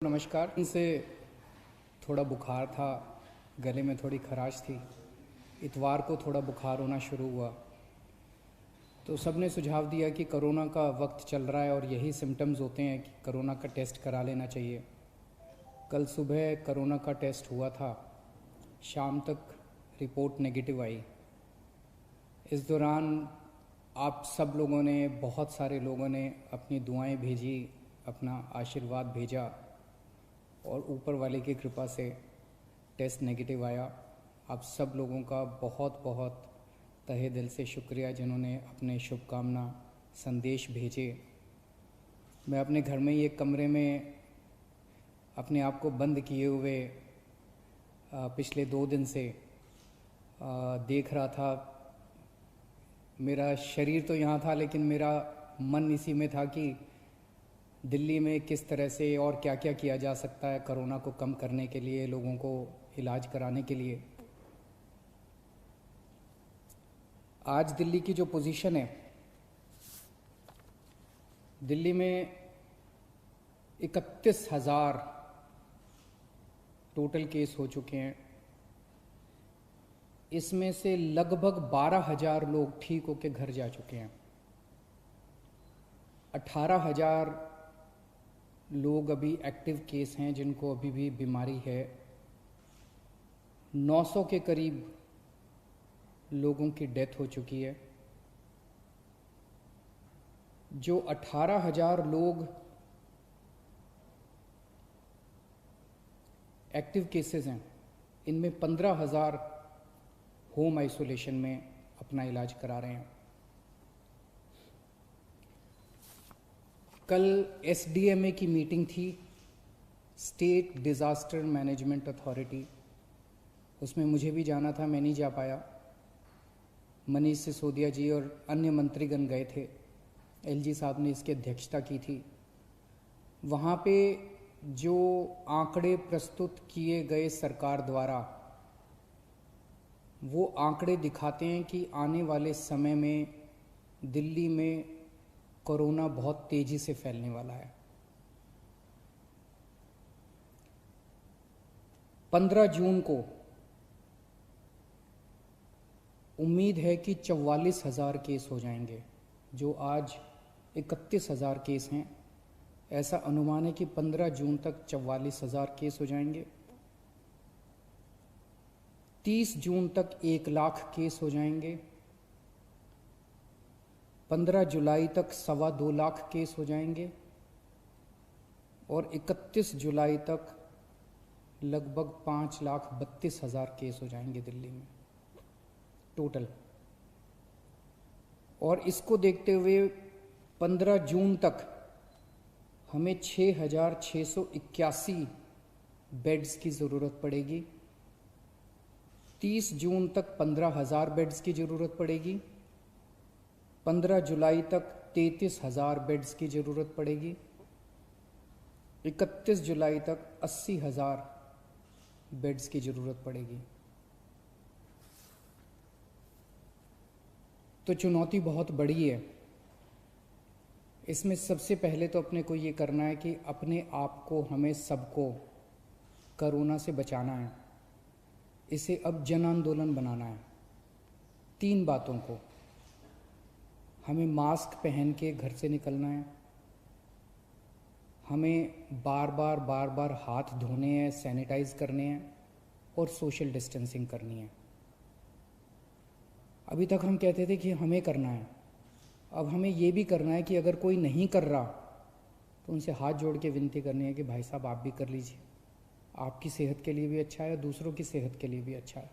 नमस्कार। इनसे थोड़ा बुखार था, गले में थोड़ी खराश थी। इतवार को थोड़ा बुखार होना शुरू हुआ तो सबने सुझाव दिया कि कोरोना का वक्त चल रहा है और यही सिम्टम्स होते हैं कि कोरोना का टेस्ट करा लेना चाहिए। कल सुबह कोरोना का टेस्ट हुआ था, शाम तक रिपोर्ट नेगेटिव आई। इस दौरान आप सब लोगों ने, बहुत सारे लोगों ने अपनी दुआएं भेजी, अपना आशीर्वाद भेजा और ऊपर वाले की कृपा से टेस्ट नेगेटिव आया। आप सब लोगों का बहुत बहुत तहे दिल से शुक्रिया जिन्होंने अपने शुभकामना संदेश भेजे। मैं अपने घर में ही एक कमरे में अपने आप को बंद किए हुए पिछले 2 दिन से देख रहा था। मेरा शरीर तो यहाँ था लेकिन मेरा मन इसी में था कि दिल्ली में किस तरह से और क्या क्या किया जा सकता है कोरोना को कम करने के लिए, लोगों को इलाज कराने के लिए। आज दिल्ली की जो पोजीशन है, दिल्ली में 31,000 टोटल केस हो चुके हैं। इसमें से लगभग 12,000 लोग ठीक होकर घर जा चुके हैं। 18,000 लोग अभी एक्टिव केस हैं जिनको अभी भी बीमारी है। 900 के करीब लोगों की डेथ हो चुकी है। जो 18,000 लोग एक्टिव केसेस हैं, इनमें 15,000 होम आइसोलेशन में अपना इलाज करा रहे हैं। कल SDMA की मीटिंग थी, स्टेट डिज़ास्टर मैनेजमेंट अथॉरिटी। उसमें मुझे भी जाना था, मैं नहीं जा पाया। मनीष सिसोदिया जी और अन्य मंत्रीगण गए थे। LG साहब ने इसकी अध्यक्षता की थी। वहाँ पे जो आंकड़े प्रस्तुत किए गए सरकार द्वारा, वो आंकड़े दिखाते हैं कि आने वाले समय में दिल्ली में कोरोना बहुत तेजी से फैलने वाला है। 15 जून को उम्मीद है कि 44,000 केस हो जाएंगे। जो आज 31,000 केस हैं, ऐसा अनुमान है कि 15 जून तक 44,000 केस हो जाएंगे। 30 जून तक 1 लाख केस हो जाएंगे। 15 जुलाई तक 2.25 लाख केस हो जाएंगे और 31 जुलाई तक लगभग 5,32,000 केस हो जाएंगे दिल्ली में टोटल। और इसको देखते हुए 15 जून तक हमें 6,681 बेड्स की ज़रूरत पड़ेगी। 30 जून तक 15,000 बेड्स की ज़रूरत पड़ेगी। 15 जुलाई तक 33,000 बेड्स की ज़रूरत पड़ेगी। 31 जुलाई तक 80,000 बेड्स की ज़रूरत पड़ेगी। तो चुनौती बहुत बड़ी है। इसमें सबसे पहले तो अपने को ये करना है कि अपने आप को, हमें सबको कोरोना से बचाना है। इसे अब जन आंदोलन बनाना है। 3 बातों को, हमें मास्क पहन के घर से निकलना है, हमें बार बार हाथ धोने हैं, सैनिटाइज करने हैं और सोशल डिस्टेंसिंग करनी है। अभी तक हम कहते थे कि हमें करना है, अब हमें ये भी करना है कि अगर कोई नहीं कर रहा तो उनसे हाथ जोड़ के विनती करनी है कि भाई साहब आप भी कर लीजिए। आपकी सेहत के लिए भी अच्छा है, दूसरों की सेहत के लिए भी अच्छा है।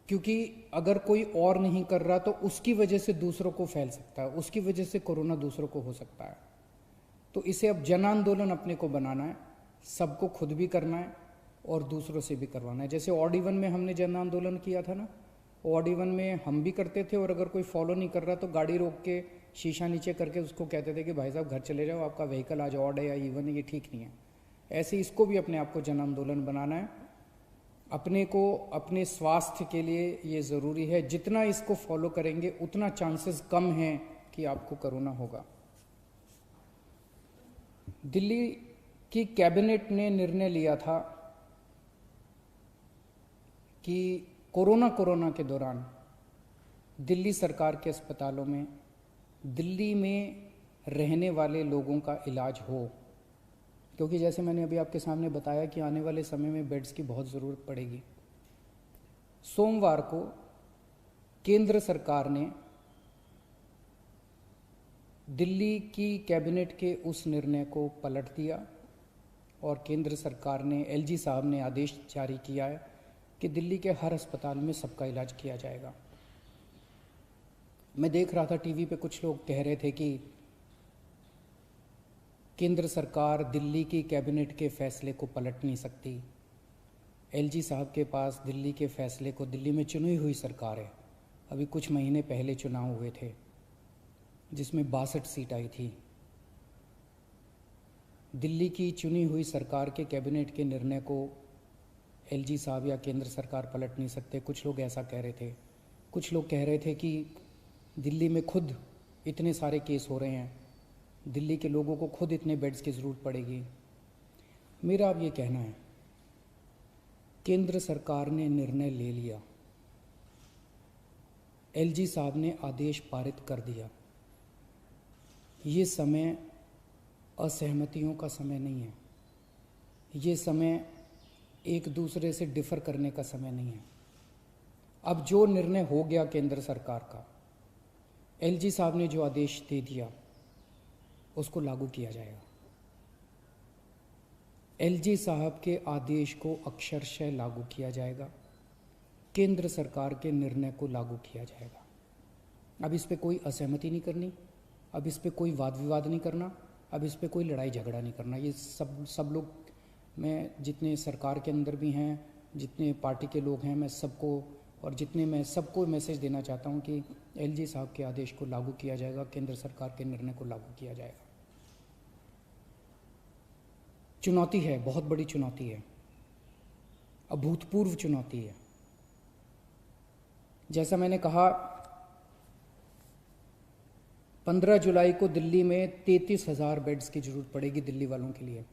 क्योंकि अगर कोई और नहीं कर रहा तो उसकी वजह से दूसरों को फैल सकता है, उसकी वजह से कोरोना दूसरों को हो सकता है। तो इसे अब जन आंदोलन अपने को बनाना है, सबको खुद भी करना है और दूसरों से भी करवाना है। जैसे ऑड इवन में हमने जन आंदोलन किया था ना, ऑड इवन में हम भी करते थे और अगर कोई फॉलो नहीं कर रहा तो गाड़ी रोक के शीशा नीचे करके उसको कहते थे कि भाई साहब घर चले जाओ, आपका व्हीकल आज ऑड है या इवन है, ये ठीक नहीं है। ऐसे इसको भी अपने आप को जन आंदोलन बनाना है। अपने को, अपने स्वास्थ्य के लिए ये ज़रूरी है। जितना इसको फॉलो करेंगे उतना चांसेस कम हैं कि आपको कोरोना होगा। दिल्ली की कैबिनेट ने निर्णय लिया था कि कोरोना के दौरान दिल्ली सरकार के अस्पतालों में दिल्ली में रहने वाले लोगों का इलाज हो, क्योंकि जैसे मैंने अभी आपके सामने बताया कि आने वाले समय में बेड्स की बहुत ज़रूरत पड़ेगी। सोमवार को केंद्र सरकार ने दिल्ली की कैबिनेट के उस निर्णय को पलट दिया और केंद्र सरकार ने, एलजी साहब ने आदेश जारी किया है कि दिल्ली के हर अस्पताल में सबका इलाज किया जाएगा। मैं देख रहा था टीवी पे कुछ लोग कह रहे थे कि केंद्र सरकार दिल्ली की कैबिनेट के फैसले को पलट नहीं सकती। एलजी साहब के पास दिल्ली के फैसले को, दिल्ली में चुनी हुई सरकार है, अभी कुछ महीने पहले चुनाव हुए थे जिसमें 62 सीट आई थी। दिल्ली की चुनी हुई सरकार के कैबिनेट के निर्णय को एलजी साहब या केंद्र सरकार पलट नहीं सकते। कुछ लोग ऐसा कह रहे थे। कुछ लोग कह रहे थे कि दिल्ली में खुद इतने सारे केस हो रहे हैं, दिल्ली के लोगों को खुद इतने बेड्स की ज़रूरत पड़ेगी। मेरा अब ये कहना है, केंद्र सरकार ने निर्णय ले लिया, एलजी साहब ने आदेश पारित कर दिया। ये समय असहमतियों का समय नहीं है, ये समय एक दूसरे से डिफर करने का समय नहीं है। अब जो निर्णय हो गया केंद्र सरकार का, एलजी साहब ने जो आदेश दे दिया उसको लागू किया जाएगा। एलजी साहब के आदेश को अक्षरशः लागू किया जाएगा, केंद्र सरकार के निर्णय को लागू किया जाएगा। अब इस पे कोई असहमति नहीं करनी, अब इस पे कोई वाद विवाद नहीं करना, अब इस पे कोई लड़ाई झगड़ा नहीं करना। ये सब लोग, मैं जितने सरकार के अंदर भी हैं, जितने पार्टी के लोग हैं, मैं सबको मैसेज देना चाहता हूं कि एलजी साहब के आदेश को लागू किया जाएगा, केंद्र सरकार के निर्णय को लागू किया जाएगा। चुनौती है, बहुत बड़ी चुनौती है, अभूतपूर्व चुनौती है। जैसा मैंने कहा, 15 जुलाई को दिल्ली में 33,000 बेड्स की जरूरत पड़ेगी दिल्ली वालों के लिए।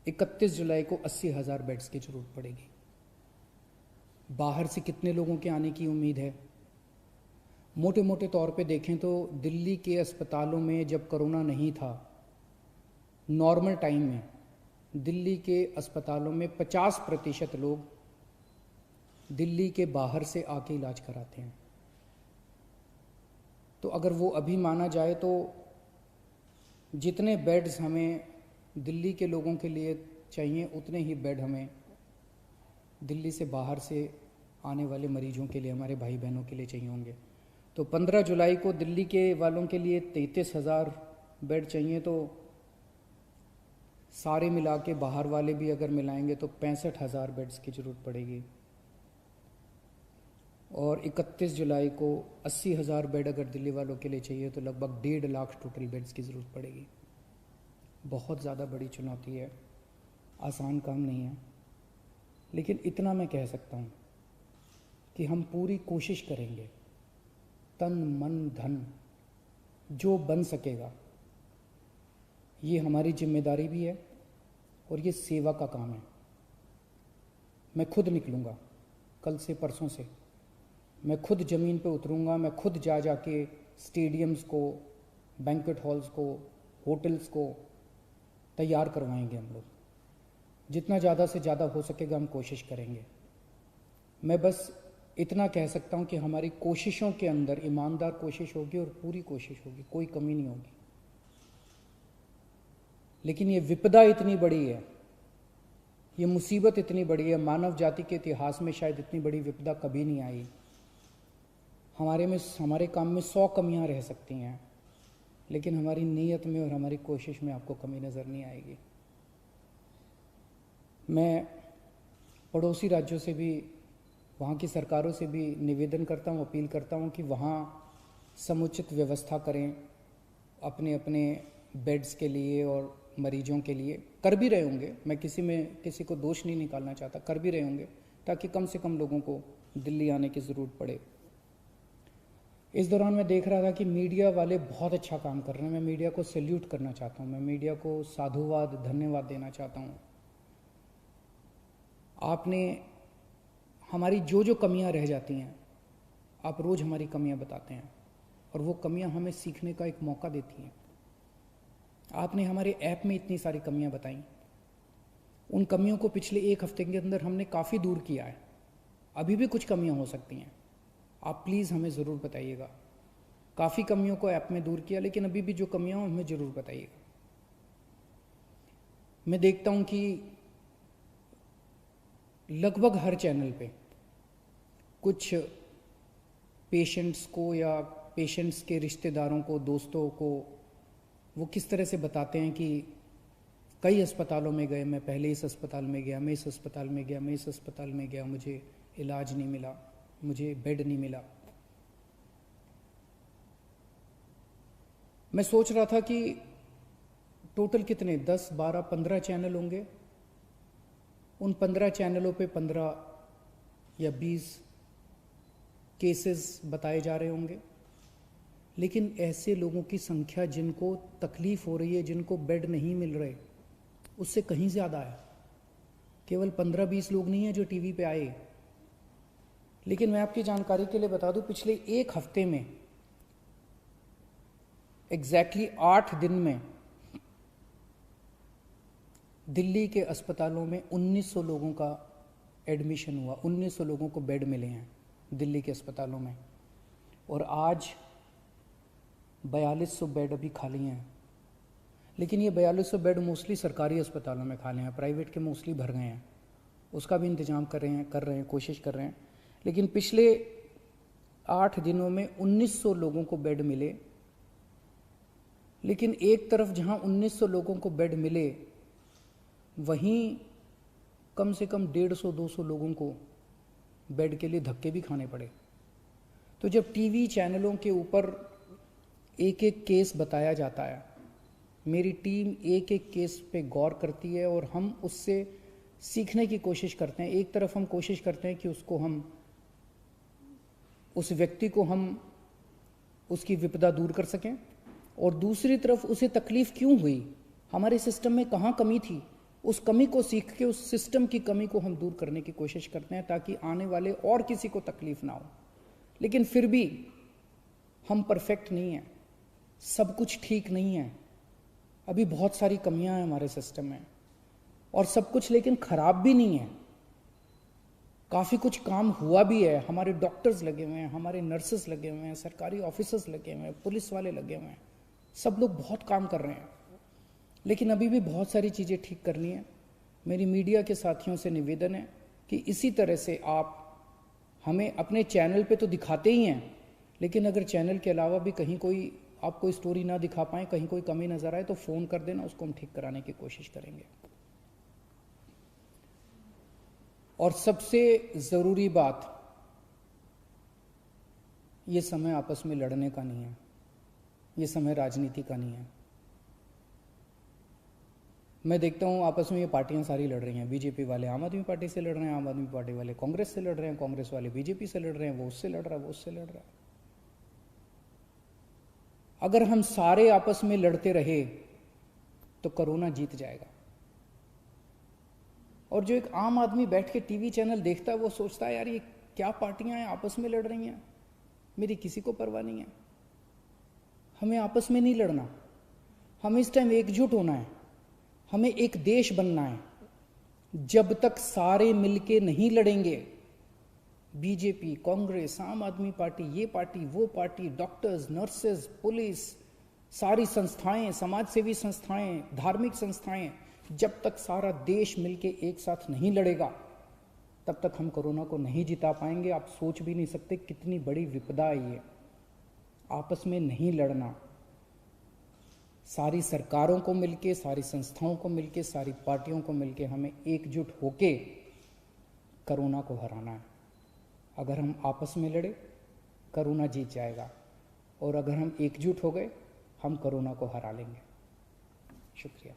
31 जुलाई को 80,000 बेड्स की जरूरत पड़ेगी। बाहर से कितने लोगों के आने की उम्मीद है? मोटे मोटे तौर पे देखें तो दिल्ली के अस्पतालों में जब कोरोना नहीं था, नॉर्मल टाइम में दिल्ली के अस्पतालों में 50% लोग दिल्ली के बाहर से आके इलाज कराते हैं। तो अगर वो अभी माना जाए तो जितने बेड्स हमें दिल्ली के लोगों के लिए चाहिए, उतने ही बेड हमें दिल्ली से बाहर से आने वाले मरीजों के लिए, हमारे भाई बहनों के लिए चाहिए होंगे। तो 15 जुलाई को दिल्ली के वालों के लिए 33,000 बेड चाहिए, तो सारे मिला के बाहर वाले भी अगर मिलाएंगे तो 65,000 बेड्स की ज़रूरत पड़ेगी। और 31 जुलाई को 80,000 बेड अगर दिल्ली वालों के लिए चाहिए तो लगभग 1.5 लाख टोटल बेड्स की ज़रूरत पड़ेगी। बहुत ज़्यादा बड़ी चुनौती है, आसान काम नहीं है। लेकिन इतना मैं कह सकता हूँ कि हम पूरी कोशिश करेंगे, तन मन धन जो बन सकेगा। ये हमारी जिम्मेदारी भी है और ये सेवा का काम है। मैं खुद निकलूँगा, कल से परसों से मैं खुद ज़मीन पे उतरूँगा। मैं खुद जाके स्टेडियम्स को, बैंक्वेट हॉल्स को, होटल्स को तैयार करवाएंगे। हम लोग जितना ज़्यादा से ज़्यादा हो सकेगा हम कोशिश करेंगे। मैं बस इतना कह सकता हूँ कि हमारी कोशिशों के अंदर ईमानदार कोशिश होगी और पूरी कोशिश होगी, कोई कमी नहीं होगी। लेकिन ये विपदा इतनी बड़ी है, ये मुसीबत इतनी बड़ी है, मानव जाति के इतिहास में शायद इतनी बड़ी विपदा कभी नहीं आई। हमारे काम में 100 कमियां रह सकती हैं, लेकिन हमारी नीयत में और हमारी कोशिश में आपको कमी नज़र नहीं आएगी। मैं पड़ोसी राज्यों से भी, वहाँ की सरकारों से भी निवेदन करता हूँ, अपील करता हूँ कि वहाँ समुचित व्यवस्था करें अपने अपने बेड्स के लिए और मरीजों के लिए। कर भी रहे होंगे, मैं किसी को दोष नहीं निकालना चाहता, कर भी रहे होंगे ताकि कम से कम लोगों को दिल्ली आने की ज़रूरत पड़े। इस दौरान मैं देख रहा था कि मीडिया वाले बहुत अच्छा काम कर रहे हैं। मैं मीडिया को सैल्यूट करना चाहता हूँ, मैं मीडिया को साधुवाद धन्यवाद देना चाहता हूँ। आपने हमारी जो जो कमियां रह जाती हैं, आप रोज़ हमारी कमियां बताते हैं और वो कमियां हमें सीखने का एक मौका देती हैं। आपने हमारे ऐप में इतनी सारी कमियां बताई, उन कमियों को पिछले एक हफ्ते के अंदर हमने काफ़ी दूर किया है। अभी भी कुछ कमियां हो सकती हैं, आप प्लीज़ हमें ज़रूर बताइएगा। काफ़ी कमियों को ऐप में दूर किया, लेकिन अभी भी जो कमियां हो हमें ज़रूर बताइएगा। मैं देखता हूं कि लगभग हर चैनल पे कुछ पेशेंट्स को या पेशेंट्स के रिश्तेदारों को, दोस्तों को, वो किस तरह से बताते हैं कि कई अस्पतालों में गए, मैं पहले इस अस्पताल में गया, मैं इस अस्पताल में गया, मैं इस अस्पताल में गया, मुझे इलाज नहीं मिला, मुझे बेड नहीं मिला। मैं सोच रहा था कि टोटल कितने 10, 12, 15 चैनल होंगे। उन 15 चैनलों पे 15 या 20 केसेस बताए जा रहे होंगे, लेकिन ऐसे लोगों की संख्या जिनको तकलीफ हो रही है, जिनको बेड नहीं मिल रहे, उससे कहीं ज़्यादा है। केवल 15-20 लोग नहीं हैं जो टीवी पे आए। लेकिन मैं आपकी जानकारी के लिए बता दूं, पिछले एक हफ्ते में एग्जैक्टली 8 दिन में दिल्ली के अस्पतालों में 1900 लोगों का एडमिशन हुआ, 1900 लोगों को बेड मिले हैं दिल्ली के अस्पतालों में। और आज 4200 बेड अभी खाली हैं। लेकिन ये 4200 बेड मोस्टली सरकारी अस्पतालों में खाली हैं, प्राइवेट के मोस्टली भर गए हैं। उसका भी इंतजाम कर रहे हैं, कोशिश कर रहे हैं। लेकिन पिछले 8 दिनों में 1900 लोगों को बेड मिले। लेकिन एक तरफ जहां 1900 लोगों को बेड मिले, वहीं कम से कम 150-200 लोगों को बेड के लिए धक्के भी खाने पड़े। तो जब टीवी चैनलों के ऊपर एक एक केस बताया जाता है, मेरी टीम एक एक केस पे गौर करती है और हम उससे सीखने की कोशिश करते हैं। एक तरफ हम कोशिश करते हैं कि उस व्यक्ति को हम उसकी विपदा दूर कर सकें, और दूसरी तरफ उसे तकलीफ क्यों हुई, हमारे सिस्टम में कहाँ कमी थी, उस कमी को सीख के उस सिस्टम की कमी को हम दूर करने की कोशिश करते हैं, ताकि आने वाले और किसी को तकलीफ ना हो। लेकिन फिर भी हम परफेक्ट नहीं हैं, सब कुछ ठीक नहीं है, अभी बहुत सारी कमियां हैं हमारे सिस्टम में, और सब कुछ लेकिन खराब भी नहीं है। काफ़ी कुछ काम हुआ भी है, हमारे डॉक्टर्स लगे हुए हैं, हमारे नर्सेस लगे हुए हैं, सरकारी ऑफिसर्स लगे हुए हैं, पुलिस वाले लगे हुए हैं, सब लोग बहुत काम कर रहे हैं। लेकिन अभी भी बहुत सारी चीज़ें ठीक करनी है। मेरी मीडिया के साथियों से निवेदन है कि इसी तरह से आप हमें अपने चैनल पे तो दिखाते ही हैं, लेकिन अगर चैनल के अलावा भी कहीं कोई आप कोई स्टोरी ना दिखा पाएँ, कहीं कोई कमी नज़र आए, तो फ़ोन कर देना, उसको हम ठीक कराने की कोशिश करेंगे। और सबसे ज़रूरी बात, ये समय आपस में लड़ने का नहीं है, ये समय राजनीति का नहीं है। मैं देखता हूँ आपस में ये पार्टियां सारी लड़ रही हैं। बीजेपी वाले आम आदमी पार्टी से लड़ रहे हैं, आम आदमी पार्टी वाले कांग्रेस से लड़ रहे हैं, कांग्रेस वाले बीजेपी से लड़ रहे हैं, वो उससे लड़ रहा है, वो उससे लड़ रहा है। अगर हम सारे आपस में लड़ते रहे तो कोरोना जीत जाएगा। और जो एक आम आदमी बैठ के टीवी चैनल देखता है, वो सोचता है यार ये क्या पार्टियां हैं, आपस में लड़ रही हैं, मेरी किसी को परवाह नहीं है। हमें आपस में नहीं लड़ना, हमें इस टाइम एकजुट होना है, हमें एक देश बनना है। जब तक सारे मिलके नहीं लड़ेंगे, बीजेपी, कांग्रेस, आम आदमी पार्टी, ये पार्टी, वो पार्टी, डॉक्टर्स, नर्सेज, पुलिस, सारी संस्थाएं, समाजसेवी संस्थाएं, धार्मिक संस्थाएं, जब तक सारा देश मिलके एक साथ नहीं लड़ेगा, तब तक हम कोरोना को नहीं जिता पाएंगे। आप सोच भी नहीं सकते कितनी बड़ी विपदा है ये। आपस में नहीं लड़ना, सारी सरकारों को मिलके, सारी संस्थाओं को मिलके, सारी पार्टियों को मिलके हमें एकजुट होके कोरोना को हराना है। अगर हम आपस में लड़े, कोरोना जीत जाएगा, और अगर हम एकजुट हो गए, हम कोरोना को हरा लेंगे। शुक्रिया।